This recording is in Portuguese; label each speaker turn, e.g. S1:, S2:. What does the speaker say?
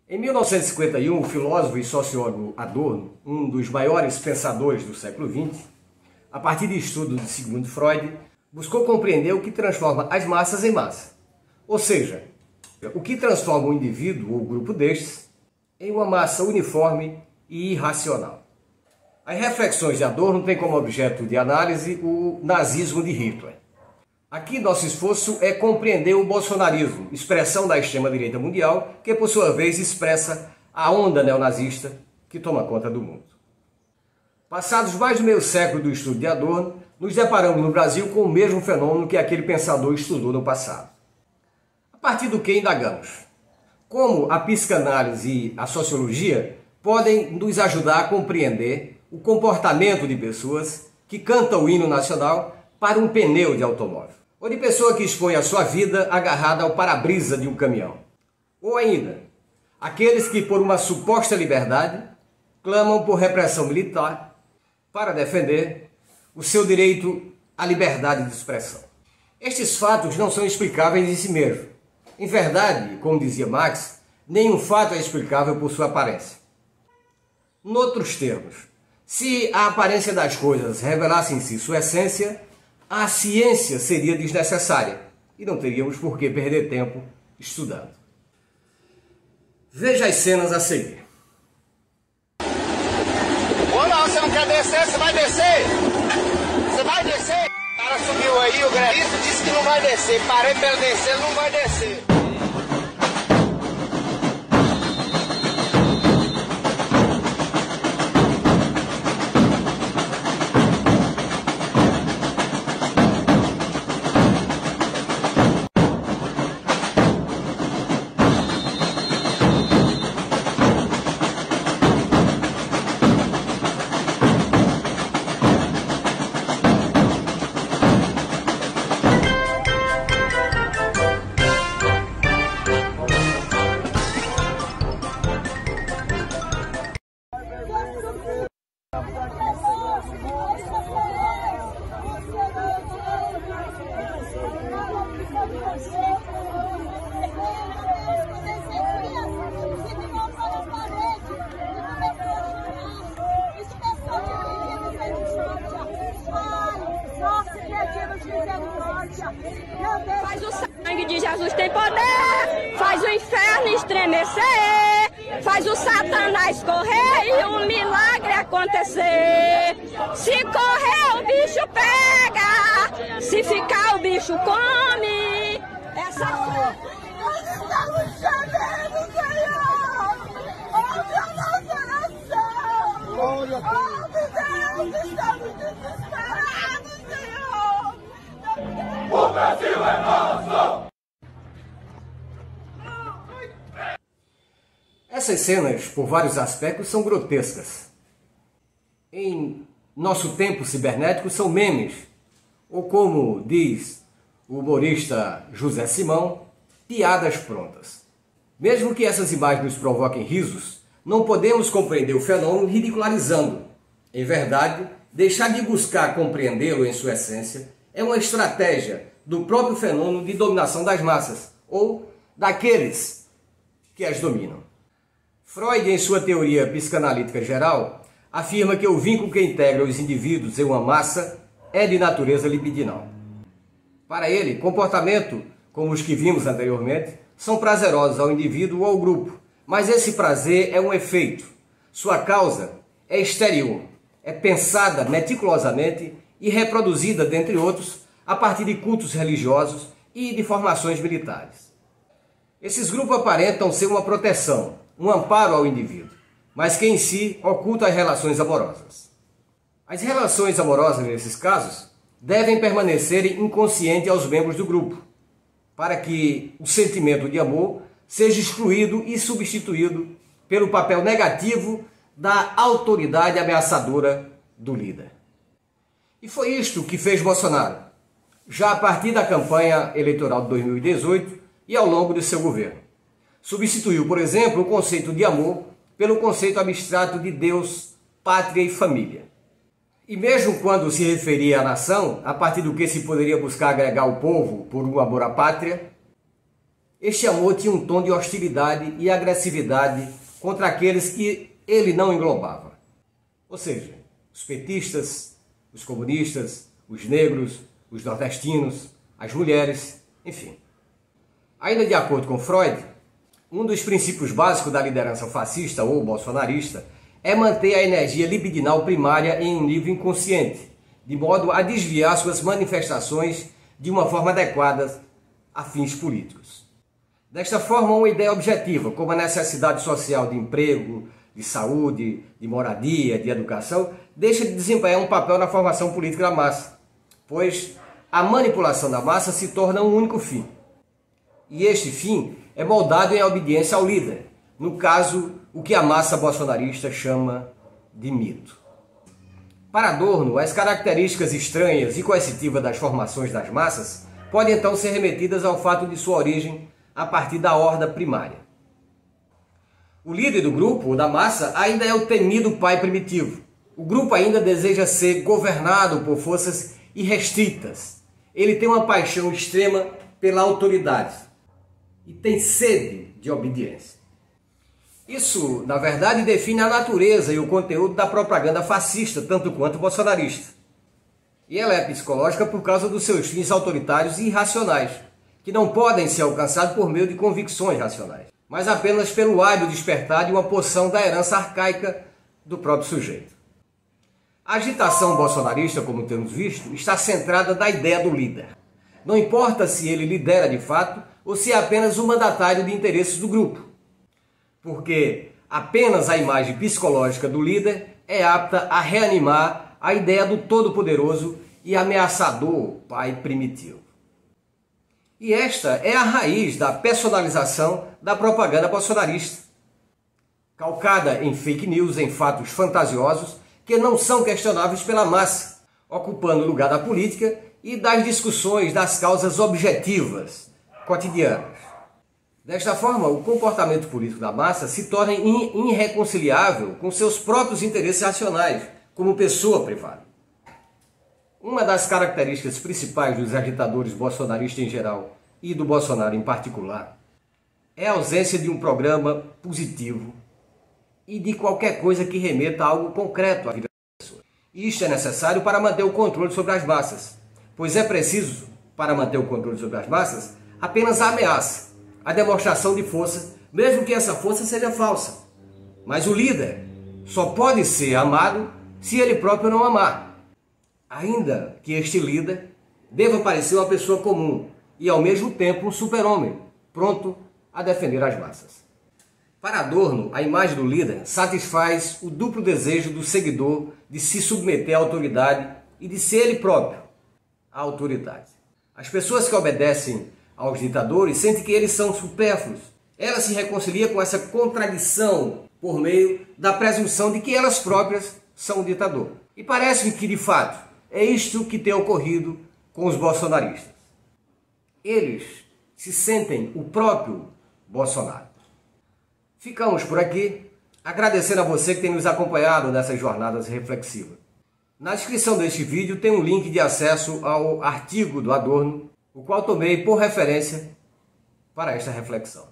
S1: Em 1951, o filósofo e sociólogo Adorno, um dos maiores pensadores do século XX, a partir de estudo de Sigmund Freud, buscou compreender o que transforma as massas em massa. Ou seja, o que transforma um indivíduo ou grupo destes em uma massa uniforme e irracional. As reflexões de Adorno têm como objeto de análise o nazismo de Hitler. Aqui nosso esforço é compreender o bolsonarismo, expressão da extrema-direita mundial, que por sua vez expressa a onda neonazista que toma conta do mundo. Passados mais de meio século do estudo de Adorno, nos deparamos no Brasil com o mesmo fenômeno que aquele pensador estudou no passado. A partir do que indagamos? Como a psicanálise e a sociologia podem nos ajudar a compreender o comportamento de pessoas que cantam o hino nacional para um pneu de automóvel, ou de pessoa que expõe a sua vida agarrada ao para-brisa de um caminhão, ou ainda, aqueles que por uma suposta liberdade clamam por repressão militar para defender o seu direito à liberdade de expressão. Estes fatos não são explicáveis em si mesmos. Em verdade, como dizia Marx, nenhum fato é explicável por sua aparência. Noutros termos, se a aparência das coisas revelasse em si sua essência, a ciência seria desnecessária e não teríamos por que perder tempo estudando. Veja as cenas a seguir.
S2: Ô, não, você não quer descer? Você vai descer? Você vai descer? O cara subiu aí, o grevista disse que não vai descer. Parei pra ele descer, ele não vai descer.
S3: Faz o sangue de Jesus tem poder, faz o inferno estremecer, faz o Satanás correr e um milagre acontecer. Se correr o bicho pega, se ficar o bicho come. Essa nós estamos chamando, Senhor! Ouve a nossa oração! Oh, Deus, estamos desesperados, Senhor!
S4: O Brasil é nosso!
S1: Essas cenas, por vários aspectos, são grotescas. Em nosso tempo cibernético, são memes, ou como diz o humorista José Simão, piadas prontas. Mesmo que essas imagens nos provoquem risos, não podemos compreender o fenômeno ridicularizando. Em verdade, deixar de buscar compreendê-lo em sua essência é uma estratégia do próprio fenômeno de dominação das massas, ou daqueles que as dominam. Freud, em sua teoria psicanalítica geral, afirma que o vínculo que integra os indivíduos em uma massa é de natureza libidinal. Para ele, comportamento, como os que vimos anteriormente, são prazerosos ao indivíduo ou ao grupo, mas esse prazer é um efeito. Sua causa é exterior, é pensada meticulosamente e reproduzida, dentre outros, a partir de cultos religiosos e de formações militares. Esses grupos aparentam ser uma proteção, um amparo ao indivíduo, mas que em si oculta as relações amorosas. As relações amorosas, nesses casos, devem permanecer inconscientes aos membros do grupo, para que o sentimento de amor seja excluído e substituído pelo papel negativo da autoridade ameaçadora do líder. E foi isto que fez Bolsonaro, já a partir da campanha eleitoral de 2018 e ao longo de seu governo. Substituiu, por exemplo, o conceito de amor pelo conceito abstrato de Deus, pátria e família. E mesmo quando se referia à nação, a partir do que se poderia buscar agregar o povo por um amor à pátria, este amor tinha um tom de hostilidade e agressividade contra aqueles que ele não englobava. Ou seja, os petistas, os comunistas, os negros, os nordestinos, as mulheres, enfim. Ainda de acordo com Freud, um dos princípios básicos da liderança fascista ou bolsonarista é manter a energia libidinal primária em um nível inconsciente, de modo a desviar suas manifestações de uma forma adequada a fins políticos. Desta forma, uma ideia objetiva, como a necessidade social de emprego, de saúde, de moradia, de educação, deixa de desempenhar um papel na formação política da massa, pois a manipulação da massa se torna um único fim. E este fim é moldado em obediência ao líder, no caso, o que a massa bolsonarista chama de mito. Para Adorno, as características estranhas e coercitivas das formações das massas podem então ser remetidas ao fato de sua origem a partir da horda primária. O líder do grupo ou da massa ainda é o temido pai primitivo. O grupo ainda deseja ser governado por forças irrestritas. Ele tem uma paixão extrema pela autoridade e tem sede de obediência. Isso, na verdade, define a natureza e o conteúdo da propaganda fascista, tanto quanto bolsonarista. E ela é psicológica por causa dos seus fins autoritários e irracionais, que não podem ser alcançados por meio de convicções racionais, mas apenas pelo hábil despertar de uma porção da herança arcaica do próprio sujeito. A agitação bolsonarista, como temos visto, está centrada na ideia do líder. Não importa se ele lidera de fato ou se é apenas o mandatário de interesses do grupo, porque apenas a imagem psicológica do líder é apta a reanimar a ideia do todo-poderoso e ameaçador pai primitivo. E esta é a raiz da personalização da propaganda bolsonarista, calcada em fake news, em fatos fantasiosos que não são questionáveis pela massa, ocupando o lugar da política e das discussões das causas objetivas, cotidianas. Desta forma, o comportamento político da massa se torna irreconciliável com seus próprios interesses racionais, como pessoa privada. Uma das características principais dos agitadores bolsonaristas em geral e do Bolsonaro em particular é a ausência de um programa positivo e de qualquer coisa que remeta a algo concreto à vida das pessoas. E isto é necessário para manter o controle sobre as massas, pois é preciso, para manter o controle sobre as massas, apenas a ameaça, a demonstração de força, mesmo que essa força seja falsa. Mas o líder só pode ser amado se ele próprio não amar, ainda que este líder deva parecer uma pessoa comum e ao mesmo tempo um super-homem, pronto a defender as massas. Para Adorno, a imagem do líder satisfaz o duplo desejo do seguidor de se submeter à autoridade e de ser ele próprio a autoridade. As pessoas que obedecem aos ditadores sentem que eles são supérfluos. Ela se reconcilia com essa contradição por meio da presunção de que elas próprias são o ditador. E parece-me que, de fato, é isto que tem ocorrido com os bolsonaristas. Eles se sentem o próprio Bolsonaro. Ficamos por aqui, agradecendo a você que tem nos acompanhado nessas jornadas reflexivas. Na descrição deste vídeo tem um link de acesso ao artigo do Adorno, o qual tomei por referência para esta reflexão.